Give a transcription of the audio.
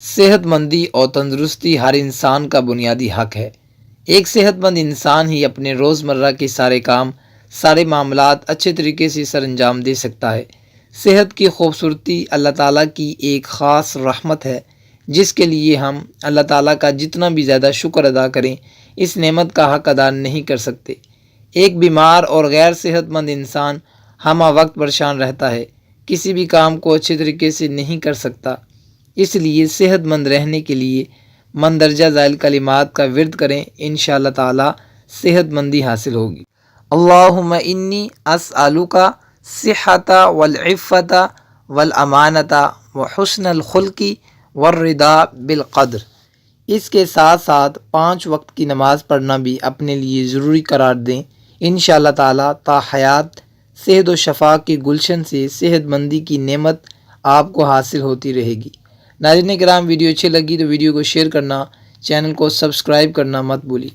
صحت مندی اور تندرستی ہر انسان کا بنیادی حق ہے۔ ایک صحت مند انسان ہی اپنے روزمرہ کے سارے کام، سارے معاملات اچھے طریقے سے سر انجام دے سکتا ہے۔ صحت کی خوبصورتی اللہ تعالیٰ کی ایک خاص رحمت ہے، جس کے لیے ہم اللہ تعالیٰ کا جتنا بھی زیادہ شکر ادا کریں، اس نعمت کا حق ادا نہیں کر سکتے۔ ایک بیمار اور غیر صحت مند انسان ہمہ وقت پریشان رہتا ہے، کسی بھی کام کو اچھے طریقے سے نہیں کر سکتا۔ اس لیے صحت مند رہنے کے لیے مندرجہ ذیل کلمات کا ورد کریں، انشاءاللہ تعالی صحت مندی حاصل ہوگی۔ اللہم انی اسألک صحت والعفت والامانت وحسن الخلق والرضا بالقدر۔ اس کے ساتھ ساتھ 5 وقت کی نماز پڑھنا بھی اپنے لیے ضروری قرار دیں، انشاءاللہ تعالی تا حیات صحت و شفا کی گلشن سے صحت مندی کی نعمت آپ کو حاصل ہوتی رہے گی۔ ناظرین کرام، ویڈیو اچھی لگی تو ویڈیو کو شیئر کرنا، چینل کو سبسکرائب کرنا مت بھولیے۔